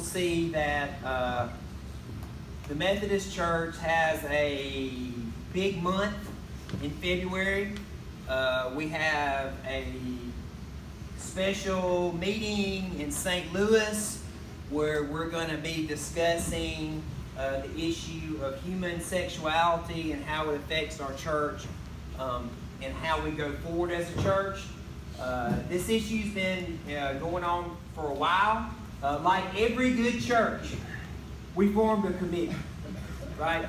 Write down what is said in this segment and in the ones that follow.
see that the Methodist Church has a big month in February. We have a special meeting in St. Louis where we're going to be discussing the issue of human sexuality and how it affects our church and how we go forward as a church. This issue's been going on for a while. Like every good church, we formed a committee, right?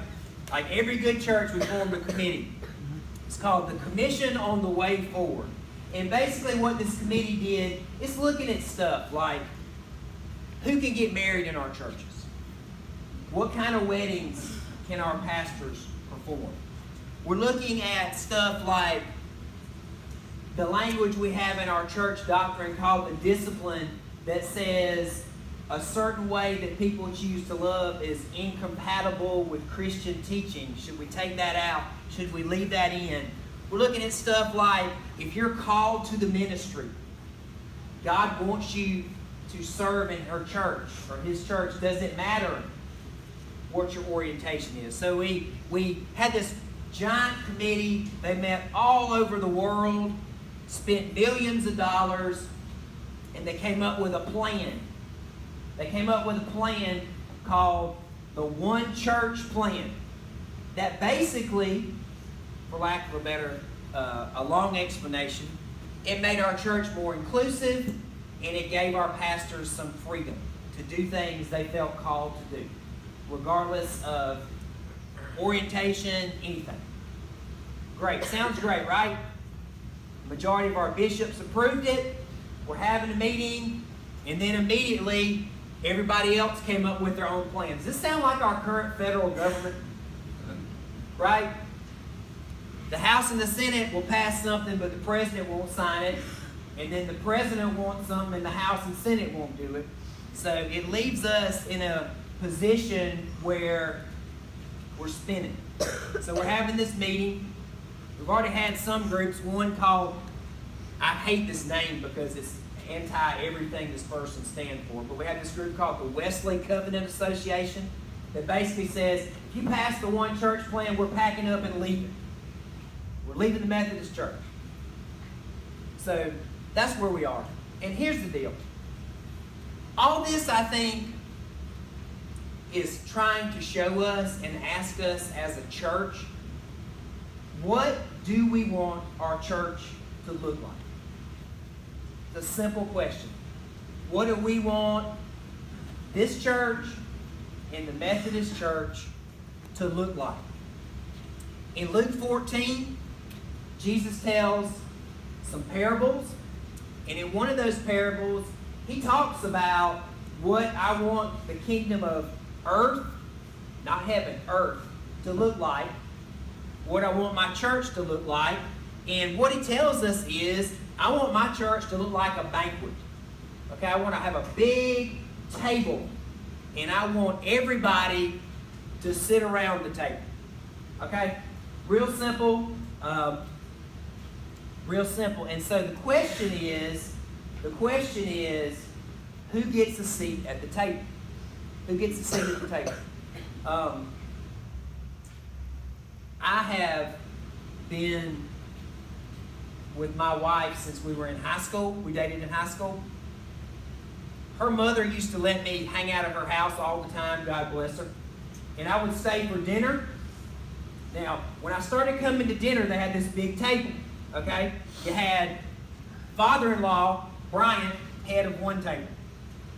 Like every good church, we formed a committee. It's called the Commission on the Way Forward. And basically what this committee did is looking at stuff like who can get married in our churches? What kind of weddings can our pastors perform? We're looking at stuff like the language we have in our church doctrine called the discipline that says a certain way that people choose to love is incompatible with Christian teaching. Should we take that out? Should we leave that in? We're looking at stuff like if you're called to the ministry, God wants you to serve in her church or his church. Does it matter what your orientation is? So we had this giant committee. They met all over the world, spent millions of dollars, and they came up with a plan. They came up with a plan called the One Church Plan that basically, for lack of a better, a long explanation, it made our church more inclusive and it gave our pastors some freedom to do things they felt called to do, regardless of orientation, anything. Great. Sounds great, right? The majority of our bishops approved it. We're having a meeting, and then immediately everybody else came up with their own plans. Does this sound like our current federal government? Right? The House and the Senate will pass something, but the president won't sign it. And then the president wants something, and the House and Senate won't do it. So it leaves us in a position where we're spinning. So we're having this meeting. We've already had some groups, one called, I hate this name because it's anti-everything this person stands for, but we have this group called the Wesley Covenant Association that basically says, if you pass the One Church Plan, we're packing up and leaving. We're leaving the Methodist Church. So that's where we are. And here's the deal. All this, I think, is trying to show us and ask us as a church, what do we want our church to look like? It's a simple question. What do we want this church and the Methodist Church to look like? In Luke 14, Jesus tells some parables, and in one of those parables, he talks about what I want the kingdom of earth, not heaven, earth, to look like, what I want my church to look like, and what he tells us is, I want my church to look like a banquet. Okay, I want to have a big table, and I want everybody to sit around the table. Okay, real simple. Real simple. And so the question is, who gets a seat at the table? Who gets a seat at the table? I have been with my wife since we were in high school. We dated in high school. Her mother used to let me hang out at her house all the time, God bless her. And I would stay for dinner. Now, when I started coming to dinner, they had this big table, okay? You had father-in-law, Brian, head of one table,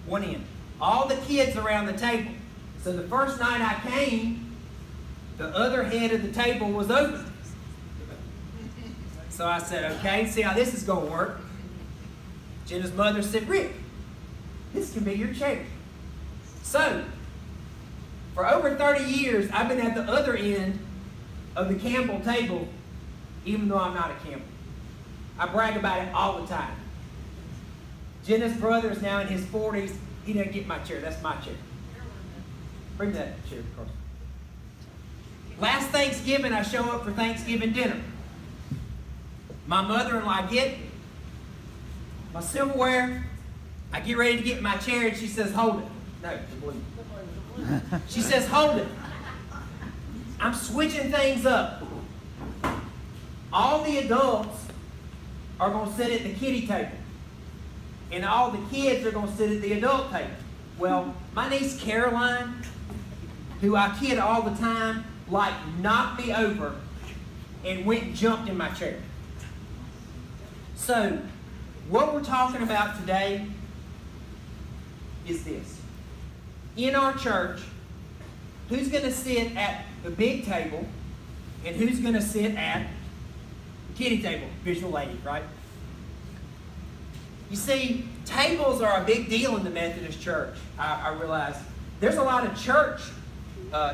one end. All the kids around the table. So the first night I came, the other head of the table was open. So I said, okay, see how this is going to work. Jenna's mother said, Rick, this can be your chair. So, for over 30 years, I've been at the other end of the Campbell table, even though I'm not a Campbell. I brag about it all the time. Jenna's brother is now in his 40s. He doesn't get my chair. That's my chair. Bring that chair across. Last Thanksgiving, I show up for Thanksgiving dinner. My mother-in-law, I get my silverware. I get ready to get my chair, and she says, hold it. No, the blue. She says, hold it. I'm switching things up. All the adults are going to sit at the kiddie table. And all the kids are going to sit at the adult table. Well, my niece Caroline, who I kid all the time, like knocked me over and went and jumped in my chair. So, what we're talking about today is this. In our church, who's going to sit at the big table and who's going to sit at the kiddie table? Visual lady, right? You see, tables are a big deal in the Methodist Church. I realize there's a lot of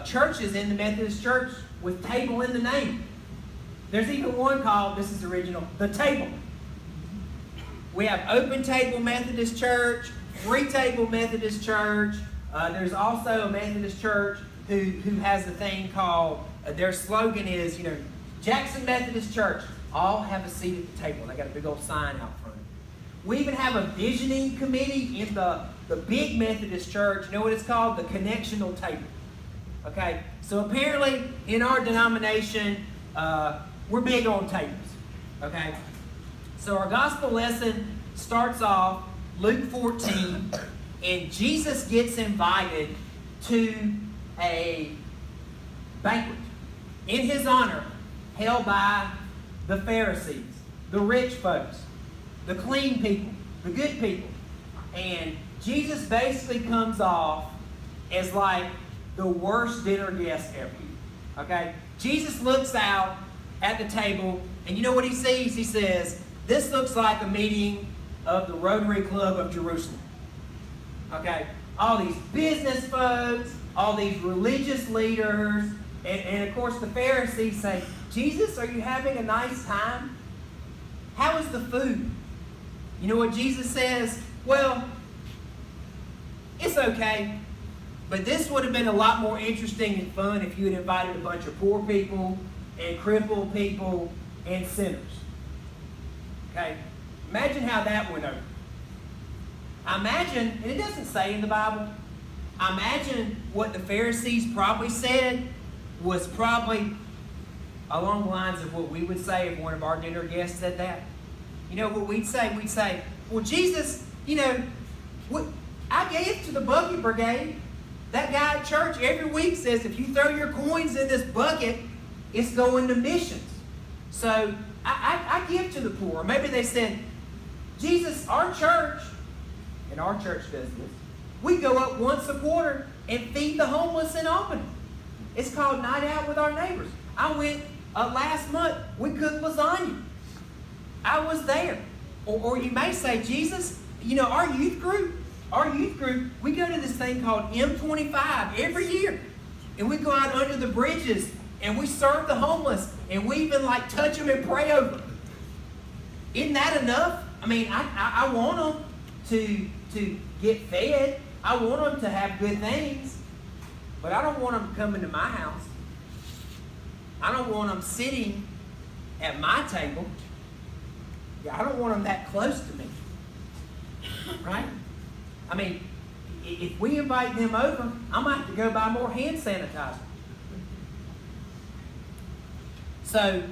churches in the Methodist Church with table in the name. There's even one called, this is original, The Table. We have Open Table Methodist Church, Free Table Methodist Church. There's also a Methodist church who has a thing called, their slogan is, Jackson Methodist Church, all have a seat at the table. They got a big old sign out front. We even have a visioning committee in the big Methodist church. You know what it's called? The connectional table. Okay? So apparently in our denomination, we're big on tables. Okay? So our gospel lesson starts off Luke 14, and Jesus gets invited to a banquet in his honor held by the Pharisees, the rich folks, the clean people, the good people. And Jesus basically comes off as like the worst dinner guest ever. Okay? Jesus looks out at the table, and you know what he sees? He says, this looks like a meeting of the Rotary Club of Jerusalem. Okay? All these business folks, all these religious leaders, and of course the Pharisees say, Jesus, are you having a nice time? How is the food? You know what Jesus says? Well, it's okay, but this would have been a lot more interesting and fun if you had invited a bunch of poor people and crippled people and sinners. Okay? Imagine how that went over. I imagine, and it doesn't say in the Bible, I imagine what the Pharisees probably said was probably along the lines of what we would say if one of our dinner guests said that. You know what we'd say? We'd say, well, Jesus, I gave to the bucket brigade. That guy at church every week says if you throw your coins in this bucket, it's going to missions. So I give to the poor. Or maybe they said, Jesus, our church, and our church does this, we go up once a quarter and feed the homeless in Albany. It's called Night Out with Our Neighbors. I went last month. We cooked lasagna. I was there. Or you may say, Jesus, our youth group, we go to this thing called M25 every year. And we go out under the bridges and we serve the homeless and we even touch them and pray over them. Isn't that enough? I mean, I want them to get fed. I want them to have good things. But I don't want them coming to my house. I don't want them sitting at my table. I don't want them that close to me. Right? I mean, if we invite them over, I might have to go buy more hand sanitizer. So,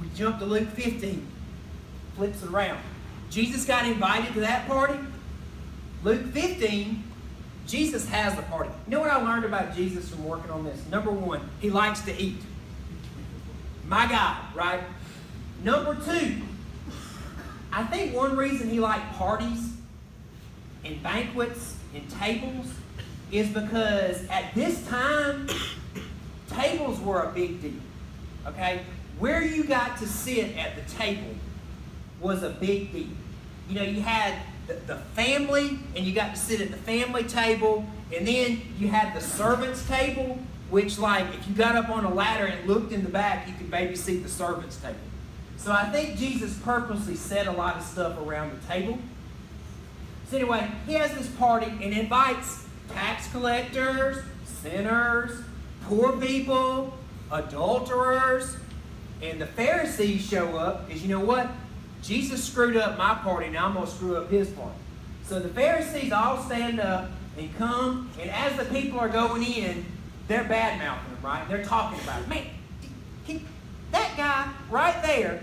we jump to Luke 15. Flips it around. Jesus got invited to that party. Luke 15, Jesus has the party. You know what I learned about Jesus from working on this? Number one, he likes to eat. My God, right? Number two, I think one reason he liked parties and banquets and tables is because at this time, tables were a big deal. Okay? Where you got to sit at the table was a big deal. You had the family, and you got to sit at the family table, and then you had the servants' table, which if you got up on a ladder and looked in the back, you could maybe see the servants' table. So I think Jesus purposely set a lot of stuff around the table. So anyway, he has this party and invites tax collectors, sinners, poor people, adulterers, and the Pharisees show up because you know what? Jesus screwed up my party, now I'm going to screw up his party. So the Pharisees all stand up and come, and as the people are going in, they're bad-mouthing him, right? They're talking about it. Man, that guy right there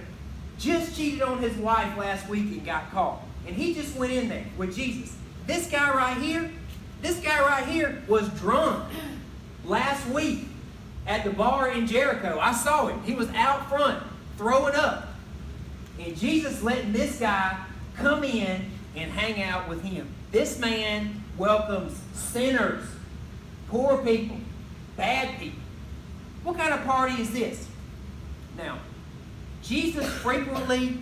just cheated on his wife last week and got caught. And he just went in there with Jesus. This guy right here was drunk last week at the bar in Jericho. I saw him. He was out front throwing up. And Jesus letting this guy come in and hang out with him. This man welcomes sinners, poor people, bad people. What kind of party is this? Now, Jesus frequently,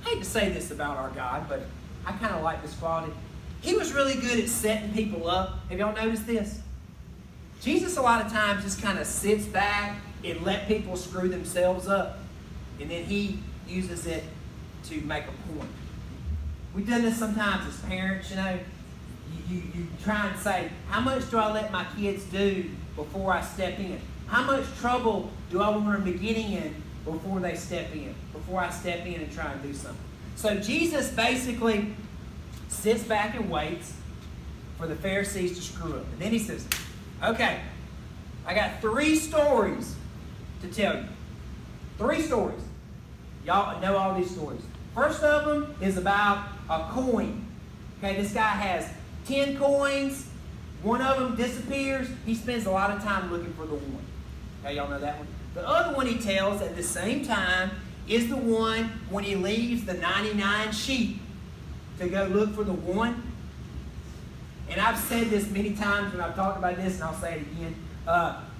I hate to say this about our God, but I kind of like this quality. He was really good at setting people up. Have y'all noticed this? Jesus a lot of times just kind of sits back and let people screw themselves up. And then he uses it to make a point. We've done this sometimes as parents, you know. You try and say, how much do I let my kids do before I step in? How much trouble do I want them to be getting in before they step in? Before I step in and try and do something. So Jesus basically sits back and waits for the Pharisees to screw up. And then he says, okay, I got 3 stories to tell you. 3 stories. Y'all know all these stories. First of them is about a coin. Okay, this guy has 10 coins. One of them disappears. He spends a lot of time looking for the one. Okay, y'all know that one? The other one he tells at the same time is the one when he leaves the 99 sheep to go look for the one. And I've said this many times when I've talked about this, and I'll say it again.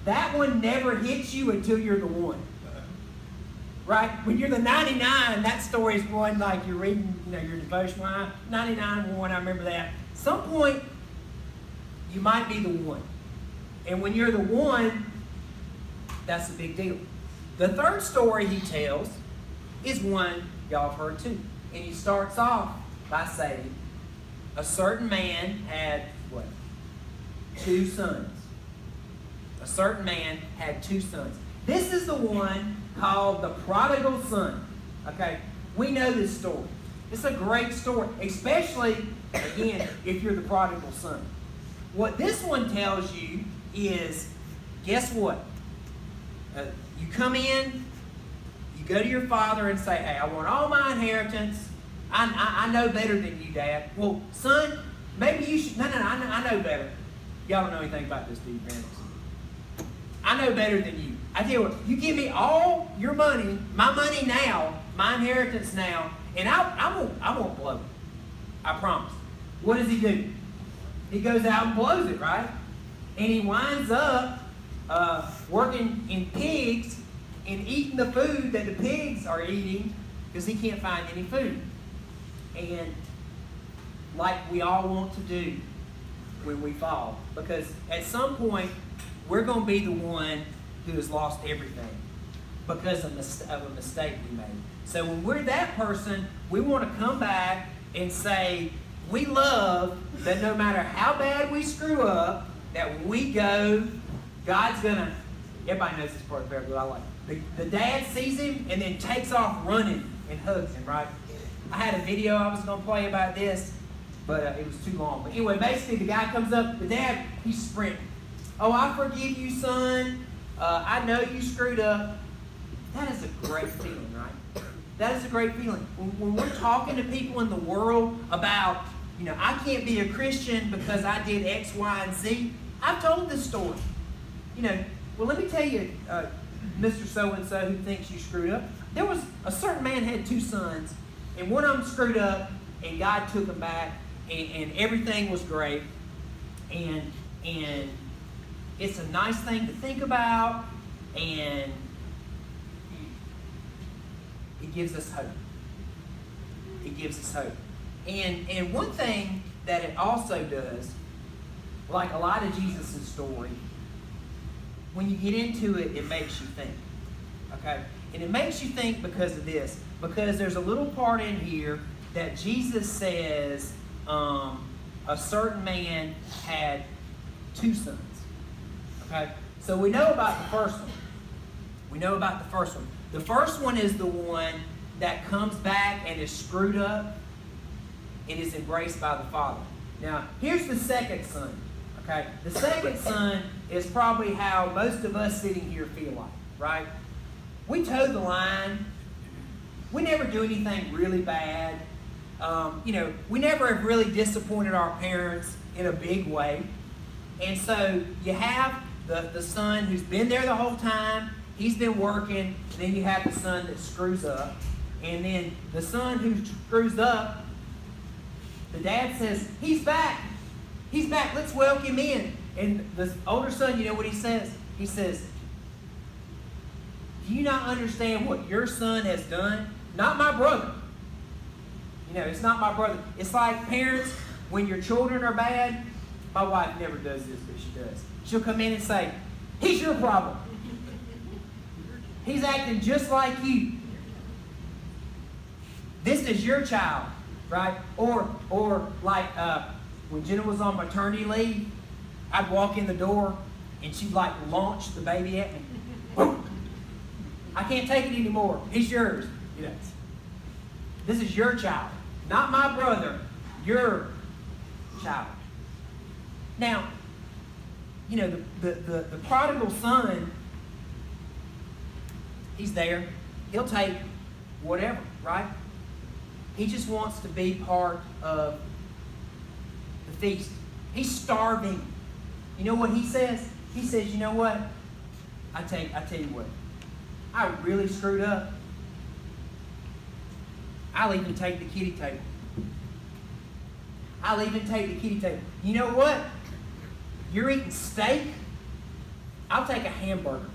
That one never hits you until you're the one. Right? When you're the 99, that story is one like you're reading, your devotional. 99, 1, I remember that. At some point, you might be the one. And when you're the one, that's a big deal. The third story he tells is one y'all have heard too. And he starts off by saying, a certain man had what? 2 sons. A certain man had 2 sons. This is the one called the prodigal son. Okay? We know this story. It's a great story, especially, again, if you're the prodigal son. What this one tells you is, guess what? You come in, you go to your father and say, hey, I want all my inheritance. I know better than you, Dad. Well, son, maybe you should. No, I know better. Y'all don't know anything about this, do you, parents? I know better than you. I tell you what, you give me all your money, my money now, my inheritance now, and I won't blow it. I promise. What does he do? He goes out and blows it, right? And he winds up working in pigs and eating the food that the pigs are eating because he can't find any food. And like we all want to do when we fall, because at some point we're going to be the one who has lost everything because of a mistake we made. So when we're that person, we want to come back and say, we love that no matter how bad we screw up, that when we go, God's going to, everybody knows this part of the parable, I like it. The dad sees him and then takes off running and hugs him, right? I had a video I was going to play about this, but it was too long. But anyway, basically the guy comes up, the dad, he's sprinting. Oh, I forgive you, son. I know you screwed up. That is a great feeling, right? That is a great feeling. When we're talking to people in the world about, I can't be a Christian because I did X, Y, and Z. I've told this story. Well, let me tell you, Mr. So-and-so who thinks you screwed up. There was a certain man had 2 sons, and one of them screwed up, and God took him back, and everything was great. And it's a nice thing to think about, and it gives us hope. It gives us hope. And one thing that it also does, like a lot of Jesus' story, when you get into it, it makes you think. Okay? And it makes you think because of this. Because there's a little part in here that Jesus says a certain man had 2 sons. Okay? So we know about the first one. The first one is the one that comes back and is screwed up and is embraced by the Father. Now, here's the second son. Okay? The second son is probably how most of us sitting here feel like, right? We toe the line. We never do anything really bad. We never have really disappointed our parents in a big way. And so you have the son who's been there the whole time. He's been working. And then you have the son that screws up. And then the son who screws up, the dad says, he's back. He's back. Let's welcome him in. And the older son, you know what he says? He says, do you not understand what your son has done? Not my brother. It's not my brother. It's like parents, when your children are bad, my wife never does this, but she does. She'll come in and say, he's your problem. He's acting just like you. This is your child, right? Or like when Jenna was on maternity leave, I'd walk in the door and she'd like launch the baby at me. I can't take it anymore. He's yours. This is your child. Not my brother. Your child. Now, the prodigal son, he's there. He'll take whatever, right? He just wants to be part of the feast. He's starving. You know what he says? He says, you know what? I tell you what. I really screwed up. I'll even take the kiddie table. I'll even take the kiddie table. You know what? You're eating steak. I'll take a hamburger.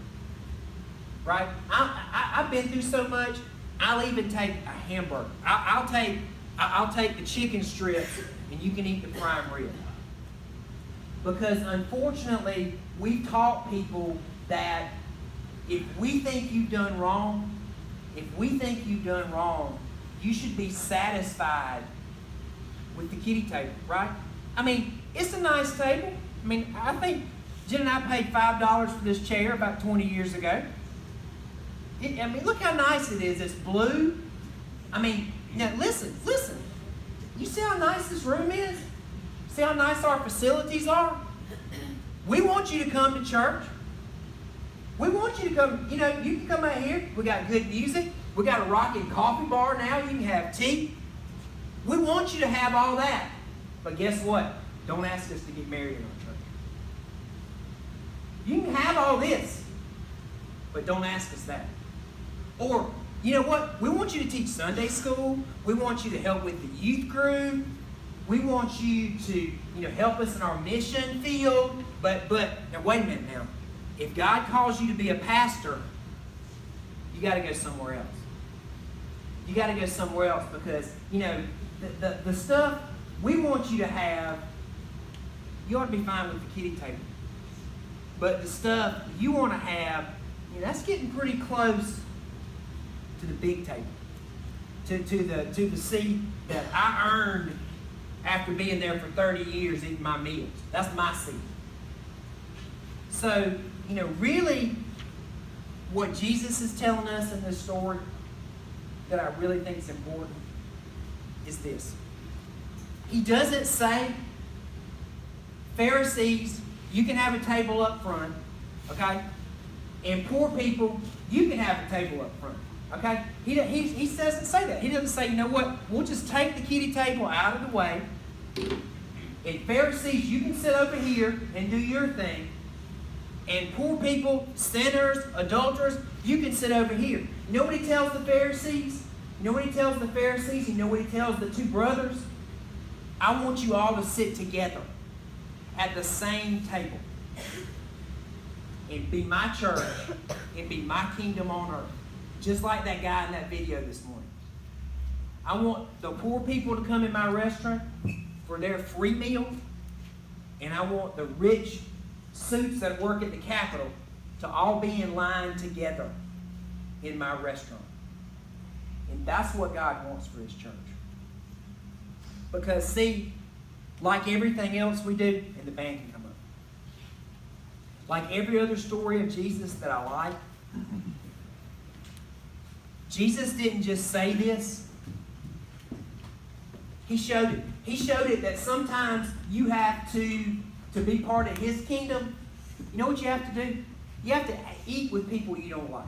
Right? I've been through so much. I'll even take a hamburger. I'll take the chicken strips, and you can eat the prime rib. Because unfortunately, we've taught people that if we think you've done wrong, you should be satisfied with the kiddie table, right? I mean, it's a nice table. I mean, I think Jen and I paid $5 for this chair about 20 years ago. Look how nice it is. It's blue. I mean, now listen. You see how nice this room is? See how nice our facilities are? We want you to come to church. We want you to come. You can come out here. We got good music. We got a rocking coffee bar now. You can have tea. We want you to have all that. But guess what? Don't ask us to get married in our church. You can have all this, but don't ask us that. Or, you know what? We want you to teach Sunday school. We want you to help with the youth group. We want you to, help us in our mission field. But now wait a minute now. If God calls you to be a pastor, you got to go somewhere else. You got to go somewhere else because, the stuff we want you to have, you ought to be fine with the kiddie table. But the stuff you want to have, that's getting pretty close to the big table. To the seat that I earned after being there for 30 years eating my meals. That's my seat. So, really what Jesus is telling us in this story that I really think is important is this. He doesn't say, Pharisees, you can have a table up front, okay? And poor people, you can have a table up front, okay? He doesn't say that. He doesn't say, you know what, we'll just take the kiddie table out of the way. And Pharisees, you can sit over here and do your thing. And poor people, sinners, adulterers, you can sit over here. You know what he tells the Pharisees? You know what he tells the Pharisees? You know what he tells the two brothers? I want you all to sit together at the same table and be my church and be my kingdom on earth. Just like that guy in that video this morning. I want the poor people to come in my restaurant for their free meal, and I want the rich suits that work at the Capitol to all be in line together in my restaurant. And that's what God wants for His church. Because, see, like everything else we do, and the band can come up. Like every other story of Jesus that I like, Jesus didn't just say this. He showed it. He showed it that sometimes you have to be part of His kingdom. You know what you have to do? You have to eat with people you don't like.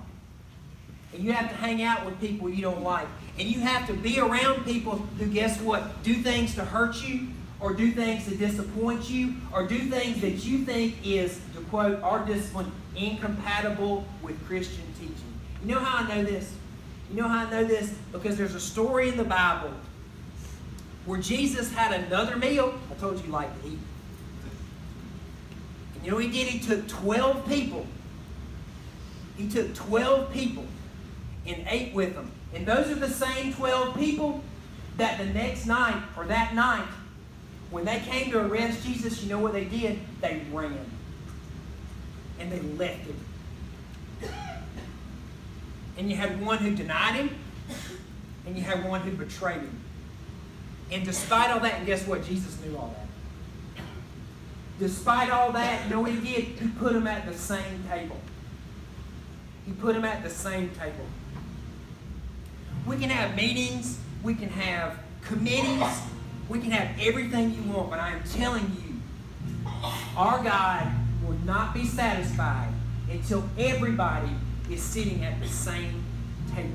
And you have to hang out with people you don't like. And you have to be around people who, guess what, do things to hurt you, or do things to disappoint you, or do things that you think is, to quote our discipline, incompatible with Christian teaching. You know how I know this? You know how I know this? Because there's a story in the Bible where Jesus had another meal. I told you like to eat. And you know what he did? He took 12 people. He took 12 people and ate with them. And those are the same 12 people that the next night, or that night, when they came to arrest Jesus, you know what they did? They ran. And they left him. And you had one who denied him, and you had one who betrayed him. And despite all that, and guess what? Jesus knew all that. Despite all that, you know what he did? He put them at the same table. He put them at the same table. We can have meetings, we can have committees, we can have everything you want, but I am telling you, our God will not be satisfied until everybody is sitting at the same table.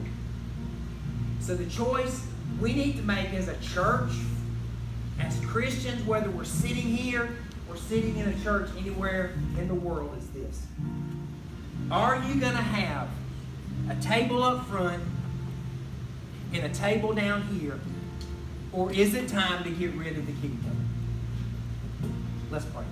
So the choice we need to make as a church, as Christians, whether we're sitting here or sitting in a church anywhere in the world, is this. Are you going to have a table up front and a table down here, or is it time to get rid of the kiddie table? Let's pray.